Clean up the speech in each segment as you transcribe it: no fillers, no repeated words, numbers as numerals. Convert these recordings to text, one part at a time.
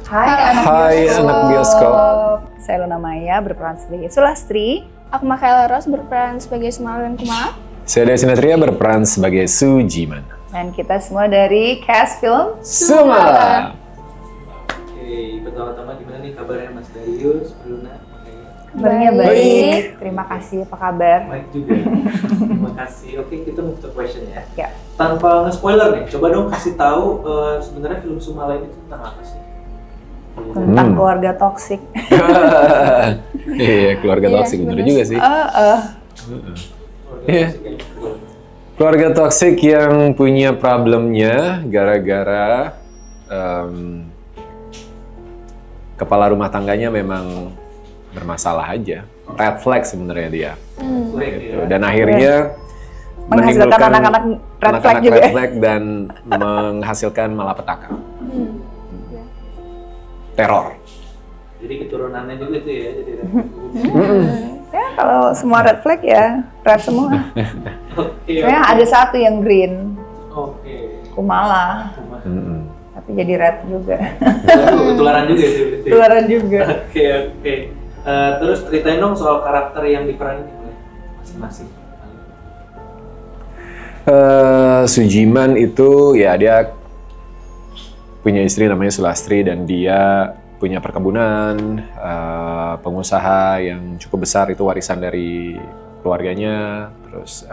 Hai anak bioskop. Saya Luna Maya berperan sebagai Sulastri. Aku Makaela Ros berperan sebagai Sumala dan Kumala. Saya Dea Sinatria berperan sebagai Sujiman. Dan kita semua dari cast film Sumala. Oke, pertama-tama gimana nih kabarnya Mas Darius, Luna? Kabarnya baik. Terima kasih, apa kabar? Baik juga. Terima kasih. Oke, kita move to question ya. Ya. Tanpa nge-spoiler nih, coba dong kasih tahu sebenarnya film Sumala ini tentang apa sih? Tentang keluarga toksik. Iya, keluarga toksik bener juga sih. Iya. Keluarga toksik yang punya problemnya gara-gara kepala rumah tangganya memang bermasalah aja. Red flag sebenarnya dia. Gitu. Dan akhirnya Menghasilkan anak-anak red flag juga. Red flag dan menghasilkan malapetaka. Teror. Jadi keturunannya juga tuh ya, jadi Ya kalau semua red flag ya red semua. Sebenarnya ada satu yang green. Oke. Kumala. Tapi jadi red juga. Ketularan juga sih berarti. Ketularan juga. Oke. Terus ceritain dong soal karakter yang diperanin oleh masing-masing. Sujiman itu ya dia punya istri namanya Sulastri dan dia punya perkebunan, pengusaha yang cukup besar, itu warisan dari keluarganya. Terus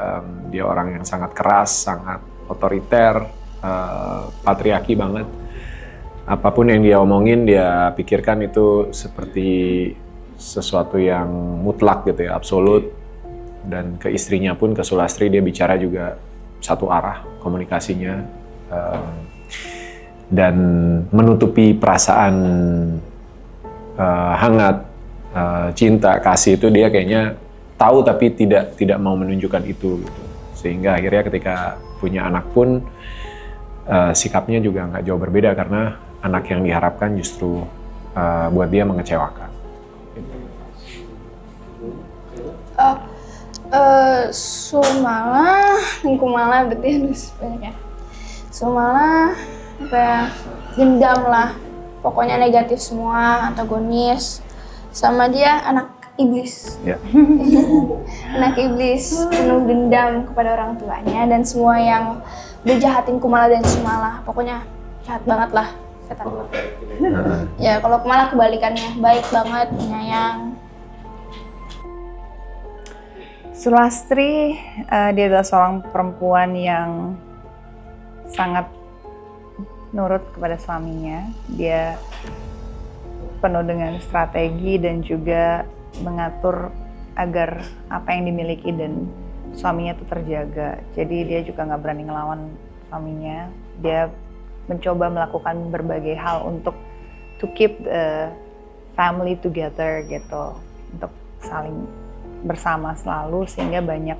dia orang yang sangat keras, sangat otoriter, patriarki banget. Apapun yang dia omongin, dia pikirkan itu seperti sesuatu yang mutlak gitu ya, absolut. Dan ke istrinya pun, ke Sulastri, dia bicara juga satu arah komunikasinya. Dan menutupi perasaan hangat, cinta, kasih itu dia kayaknya tahu tapi tidak mau menunjukkan itu gitu. Sehingga akhirnya ketika punya anak pun sikapnya juga nggak jauh berbeda karena anak yang diharapkan justru buat dia mengecewakan. Sumala dan Kumala berarti harus banyak ya. Sumala apa ya, dendam lah, pokoknya negatif semua, antagonis, sama dia anak iblis. Ya. Anak iblis, penuh dendam kepada orang tuanya dan semua yang udah jahatin Kumala dan Sumala, pokoknya jahat banget lah, setan. Ya kalau Kumala kebalikannya, baik banget, penyayang. Sulastri, dia adalah seorang perempuan yang sangat nurut kepada suaminya. Dia penuh dengan strategi dan juga mengatur agar apa yang dimiliki dan suaminya itu terjaga. Jadi dia juga nggak berani ngelawan suaminya. Dia mencoba melakukan berbagai hal untuk to keep the family together gitu, untuk saling bersama selalu, sehingga banyak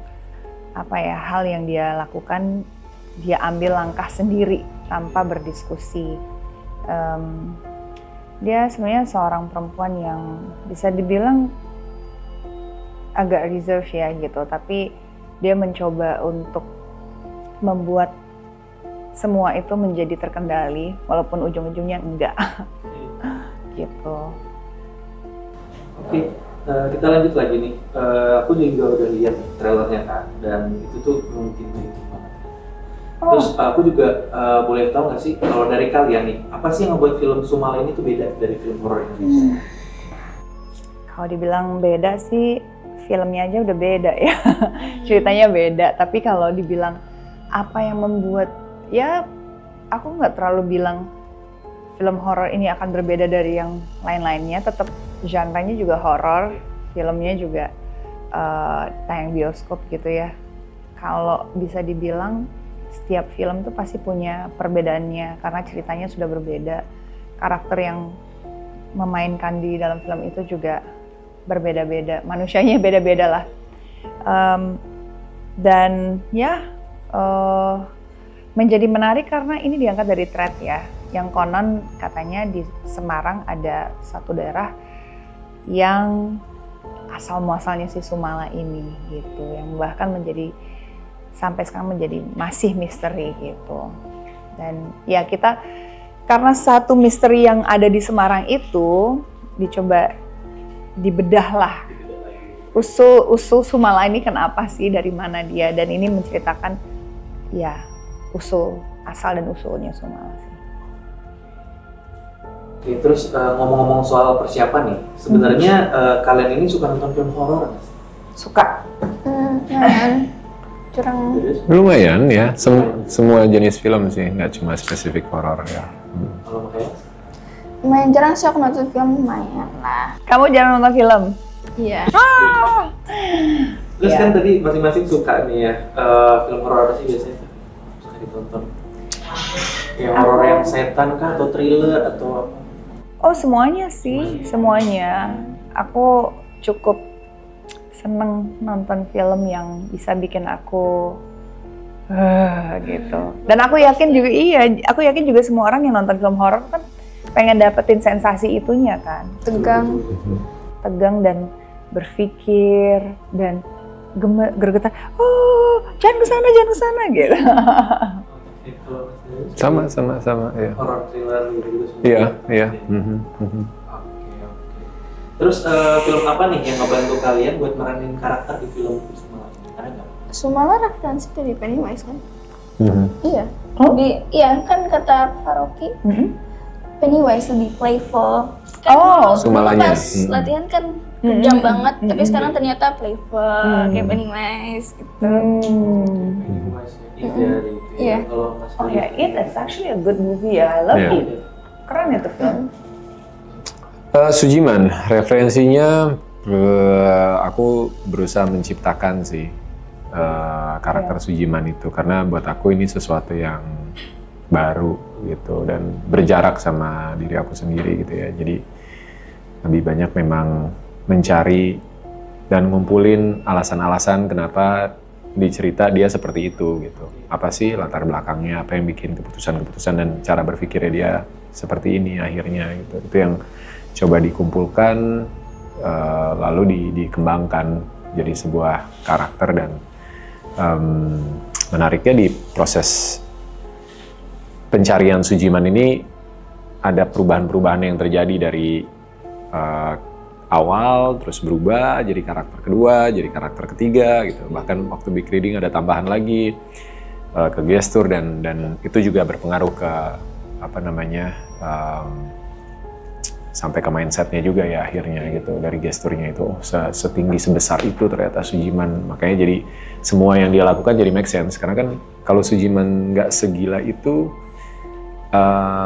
hal yang dia lakukan, dia ambil langkah sendiri tanpa berdiskusi. Dia sebenarnya seorang perempuan yang bisa dibilang agak reserve ya gitu, tapi dia mencoba untuk membuat semua itu menjadi terkendali walaupun ujung-ujungnya enggak. Gitu. Oke, kita lanjut lagi nih. Aku juga udah lihat trailernya kan, dan itu tuh mungkin itu banget. Terus aku juga boleh tahu nggak sih kalau dari kalian nih, apa sih yang membuat film Sumala ini tuh beda dari film horor Indonesia? Kalau dibilang beda sih, filmnya aja udah beda ya. Ceritanya beda, tapi kalau dibilang apa yang membuat, ya aku nggak terlalu bilang film horor ini akan berbeda dari yang lain-lainnya. Tetap genre-nya juga horor, filmnya juga tayang bioskop gitu ya. Kalau bisa dibilang setiap film tuh pasti punya perbedaannya karena ceritanya sudah berbeda. Karakter yang memainkan di dalam film itu juga berbeda-beda, manusianya beda-beda lah. Dan ya menjadi menarik karena ini diangkat dari thread ya, yang konon katanya di Semarang ada satu daerah yang asal muasalnya si Sumala ini gitu, yang bahkan menjadi sampai sekarang menjadi masih misteri gitu. Dan ya kita karena satu misteri yang ada di Semarang itu dicoba dibedah lah. Usul Sumala ini kenapa sih, dari mana dia, dan ini menceritakan ya asal dan usulnya Sumala sih. Oke, terus ngomong-ngomong soal persiapan nih, sebenarnya kalian ini suka nonton film horor nggak sih? Suka. Lumayan. Curang. Lumayan ya, semua jenis film sih, nggak cuma spesifik horor ya. Kalau makanya? Lumayan jarang sih aku nonton film, lumayan lah. Kamu jarang nonton film? Iya. Terus Iya. kan tadi masing-masing suka nih ya, film horor apa sih biasanya suka ditonton? Yang horor yang setan kah, atau thriller, atau apa? Oh, semuanya sih, semuanya. Aku cukup seneng nonton film yang bisa bikin aku gitu. Dan aku yakin juga semua orang yang nonton film horor kan pengen dapetin sensasi itunya kan. Tegang dan berpikir dan gergetan. Oh, jangan kesana gitu. Sama ya. Horor thriller gitu. Iya. Oke. Terus film apa nih yang ngebantu kalian buat meranin karakter di film Sumala? Ada nggak? Sumala referensi dari Pennywise kan? Iya. Oh? Iya kan kata Kak Rocky, Pennywise lebih playful. Kan Oh, dulu Sumalanya. pas latihan kan kejam banget, tapi sekarang ternyata playful kayak Pennywise gitu. Pennywise ya, It ya, gitu ya. Iya. Kalau Mas Oh Fadil, ya, it's actually a good movie ya. I love Yeah. it. Keren itu film. Sujiman, referensinya aku berusaha menciptakan sih karakter Sujiman itu, karena buat aku ini sesuatu yang baru gitu dan berjarak sama diri aku sendiri gitu ya. Jadi lebih banyak memang mencari dan ngumpulin alasan-alasan kenapa di cerita dia seperti itu gitu. Apa sih latar belakangnya, apa yang bikin keputusan-keputusan dan cara berpikirnya dia seperti ini akhirnya gitu. Itu yang coba dikumpulkan lalu dikembangkan jadi sebuah karakter. Dan menariknya di proses pencarian Sujiman ini ada perubahan-perubahan yang terjadi dari awal terus berubah jadi karakter kedua, jadi karakter ketiga gitu. Bahkan waktu big reading ada tambahan lagi ke gestur dan itu juga berpengaruh ke sampai ke mindsetnya juga ya akhirnya gitu. Dari gesturnya itu setinggi sebesar itu ternyata Sujiman, makanya jadi semua yang dia lakukan jadi make sense. Karena kan kalau Sujiman nggak segila itu,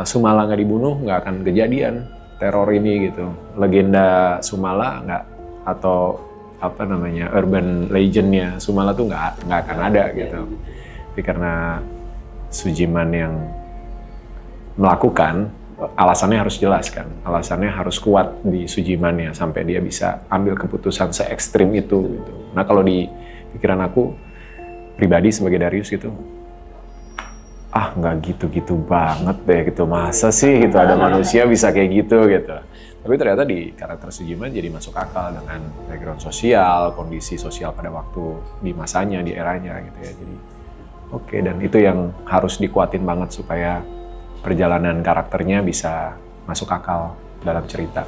Sumala nggak dibunuh nggak akan kejadian teror ini gitu. Legenda Sumala nggak, atau urban legendnya Sumala tuh nggak akan ada gitu. Tapi karena Sujiman yang melakukan, alasannya harus jelas kan, alasannya harus kuat di Sujimannya sampai dia bisa ambil keputusan se ekstrim itu gitu. Nah kalau di pikiran aku pribadi sebagai Darius gitu, nggak gitu-gitu banget deh gitu, masa sih gitu ada manusia bisa kayak gitu. Tapi ternyata di karakter Sujiman jadi masuk akal dengan background sosial, kondisi sosial pada waktu di masanya, di eranya gitu ya. Jadi oke, dan itu yang harus dikuatin banget supaya perjalanan karakternya bisa masuk akal dalam cerita.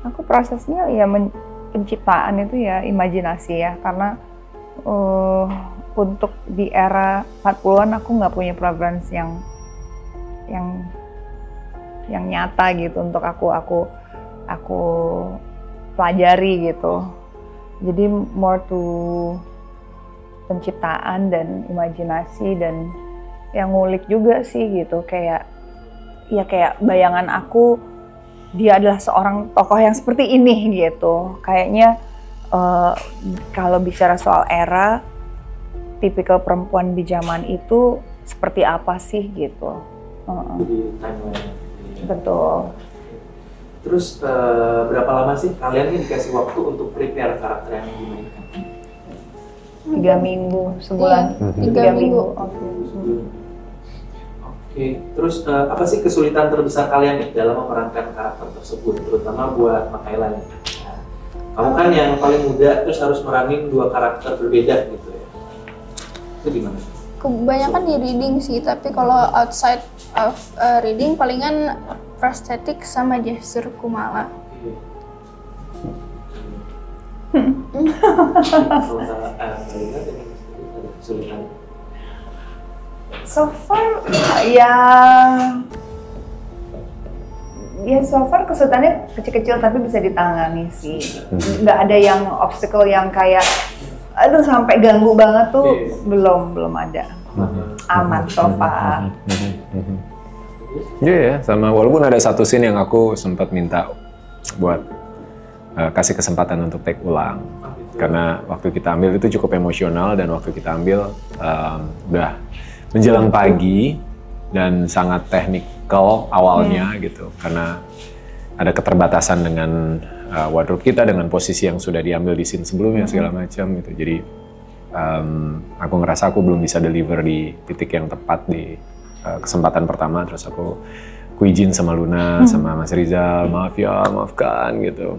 Aku prosesnya ya penciptaan itu ya imajinasi ya, karena untuk di era 40-an aku nggak punya preference yang nyata gitu untuk aku pelajari gitu. Jadi more to penciptaan dan imajinasi dan yang ngulik juga sih gitu, kayak bayangan aku dia adalah seorang tokoh yang seperti ini gitu. Kayaknya kalau bicara soal era, tipikal perempuan di zaman itu seperti apa sih gitu. Jadi timeline. Betul. Terus berapa lama sih kalian ini dikasih waktu untuk prepare karakter yang dimainkan? 3 minggu, sebulan. Iya, 3 minggu. Oke, terus apa sih kesulitan terbesar kalian nih dalam memerankan karakter tersebut, terutama buat Makaila nih? Nah, kamu kan yang paling muda, terus harus meranin 2 karakter berbeda gitu ya. Itu gimana? kebanyakan di reading sih, tapi kalau outside of reading palingan prosthetic sama gesture Kumala. So far ya so far kesulitannya kecil-kecil tapi bisa ditangani sih. Nggak ada yang obstacle yang kayak aduh sampai ganggu banget tuh, belum ada. Aman so far. Iya, sama walaupun ada satu scene yang aku sempat minta buat kasih kesempatan untuk take ulang. Karena waktu kita ambil itu cukup emosional dan waktu kita ambil udah menjelang pagi dan sangat teknikal awalnya gitu. Karena ada keterbatasan dengan wardrobe kita, dengan posisi yang sudah diambil di scene sebelumnya segala macam gitu. Jadi aku ngerasa aku belum bisa deliver di titik yang tepat di kesempatan pertama. Terus aku izin sama Luna, sama Mas Rizal, maaf ya, maafkan gitu.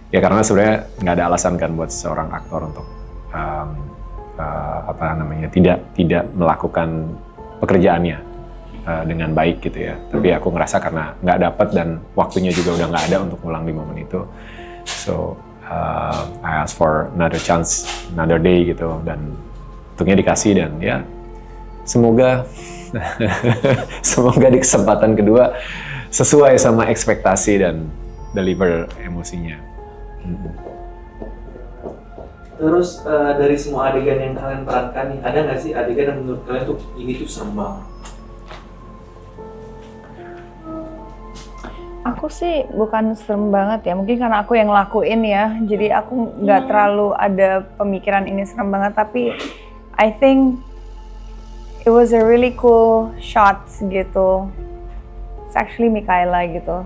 Ya karena sebenarnya nggak ada alasan kan buat seorang aktor untuk tidak melakukan pekerjaannya dengan baik gitu ya. Tapi aku ngerasa karena nggak dapat dan waktunya juga udah nggak ada untuk ulang di momen itu. So I ask for another chance, another day gitu, dan untungnya dikasih dan ya semoga semoga di kesempatan kedua sesuai sama ekspektasi dan deliver emosinya. Terus dari semua adegan yang kalian perankan nih, ada nggak sih adegan yang menurut kalian tuh ini tuh serem banget? Aku sih bukan serem banget ya, mungkin karena aku yang ngelakuin ya, jadi aku nggak terlalu ada pemikiran ini serem banget, tapi I think it was a really cool shots gitu. It's actually Mikaela gitu.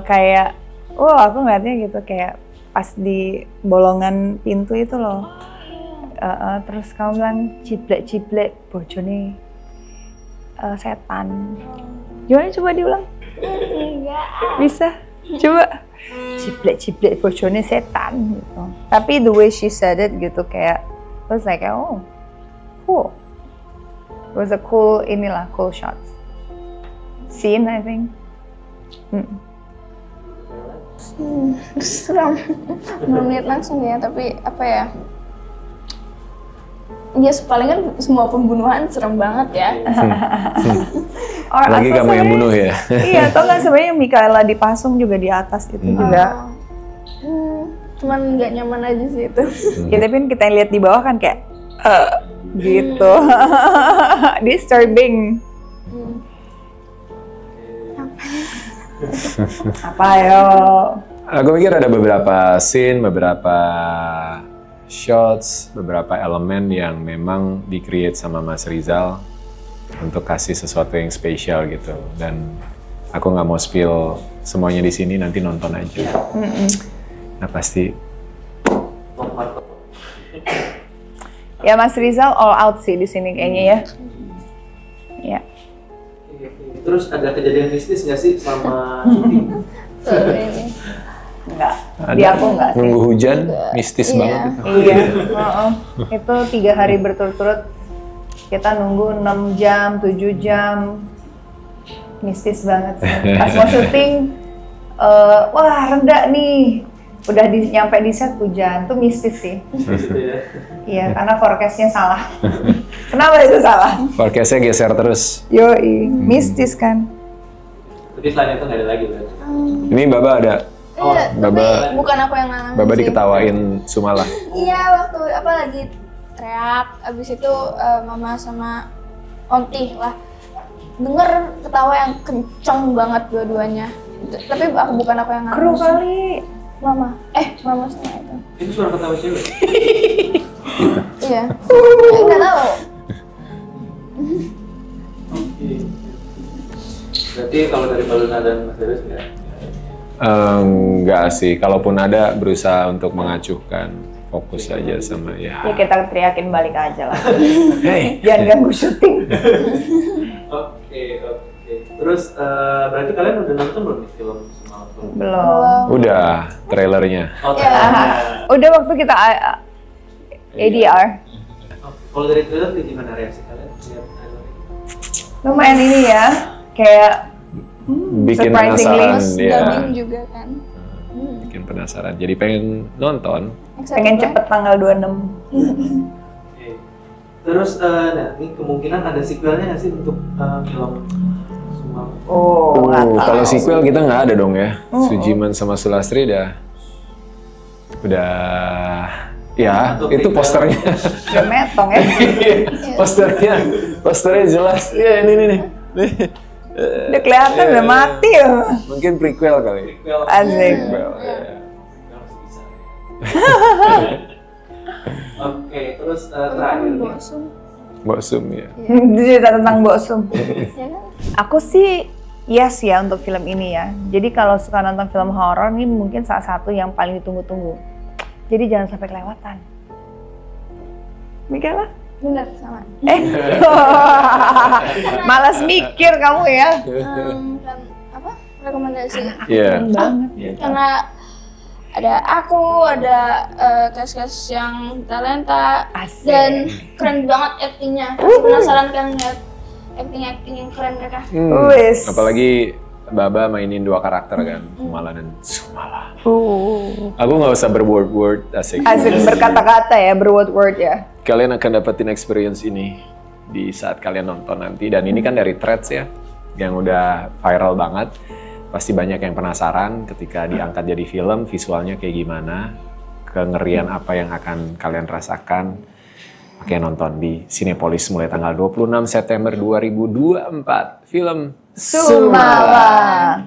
Kayak, aku ngeliatnya gitu kayak pas di bolongan pintu itu loh. Terus kamu bilang ciblek bojone setan. Gimana coba diulang? Enggak. Bisa? Coba. Ciblek bojone setan gitu. Tapi the way she said it gitu kayak, I was like, oh, cool. It was a cool shot. Scene, I think. Seram. Belum lihat langsung ya, tapi apa ya? Ya palingan semua pembunuhan serem banget ya. Lagi kamu yang bunuh ya? Iya, tau nggak sebenarnya Mikaela dipasung juga di atas itu juga. Cuman nggak nyaman aja sih itu. Ya tapi kan kita lihat di bawah kan kayak gitu. Disturbing. Apa yo? Aku mikir ada beberapa scene, beberapa shots, beberapa elemen yang memang di-create sama Mas Rizal untuk kasih sesuatu yang spesial gitu. Dan aku nggak mau spill semuanya di sini, nanti nonton aja. Nah pasti. Ya Mas Rizal all out sih di sini kayaknya ya. Ya. Terus ada kejadian mistis nggak sih sama syuting? Enggak, di aku enggak sih. Nunggu hujan, mistis banget itu. Iya, itu 3 hari berturut-turut kita nunggu 6 jam, 7 jam, mistis banget sih. Pas mau syuting, wah reda nih, udah nyampe di set hujan, tuh mistis sih. Iya, karena forecast-nya salah. Kenapa itu salah? Forecast-nya geser terus. Yoi, mistis kan. Tapi selain itu nggak ada lagi berarti? Ini Baba ada. Oh, Baba, tapi bukan aku yang ngalamin. Baba sih. diketawain Sumala. Iya, waktu apa lagi teriak, abis itu mama sama Onti lah denger ketawa yang kenceng banget dua-duanya. Tapi bukan aku yang ngalamin. Kru kali. Mama sama itu. Itu suara ketawa cewek? Iya. Nggak tahu. Oke. Berarti kalau dari Baluna dan Mas Darius nggak? Enggak sih, kalaupun ada berusaha untuk mengacuhkan, fokus aja sama Ya kita teriakin balik aja lah. Hey, Jangan ganggu syuting. Oke. Terus berarti kalian udah nonton belum nih film Semalam? Belum. Udah trailernya. Oh, Ya. Udah waktu kita ADR. Kalau dari trailer kayak gimana reaksi kalian lihat trailer ini? Lumayan ini ya, kayak Bikin surprisingly penasaran, Terus ya. dubbing juga kan. Bikin penasaran. Jadi pengen nonton. Excited pengen banget. cepet tanggal 26. Oke. Terus, nah ini kemungkinan ada sequelnya nggak sih untuk film Sumawa? Oh, nggak tahu. Kalau sequel kita nggak ada dong ya. Sujiman sama Sulastri udah ya Atau itu prequel. posternya. Udah metong ya. posternya jelas. Ya ini nih. Udah kelihatan udah mati ya. Mungkin prequel kali. Prequel. Asik. Prequel, ya. Prequel masih bisa ya. Oke, terus terakhir nih. Bosun. Mbak Sum ya. Cerita tentang Boksum. Ya kan? Aku sih yes ya untuk film ini ya. Jadi kalau suka nonton film horor ini mungkin salah satu yang paling ditunggu-tunggu. Jadi jangan sampai kelewatan. Mikaela? Bener sama. Malas mikir kamu ya. Kan apa? Rekomendasi. Iya. Banget. Karena ada aku, ada cast-cast yang talenta Asik. dan keren banget aktingnya. Penasaran kan lihat acting yang keren mereka. Wis. Apalagi Baba mainin dua karakter kan, Kumala dan Sumala. Aku nggak usah berword-word, asik. Asik berkata-kata ya, berword-word ya. Kalian akan dapetin experience ini di saat kalian nonton nanti. Dan ini kan dari Threads ya, yang udah viral banget. Pasti banyak yang penasaran ketika diangkat jadi film, visualnya kayak gimana, kengerian apa yang akan kalian rasakan. Makanya nonton di Cinepolis mulai tanggal 26 September 2024. Film Sumawa.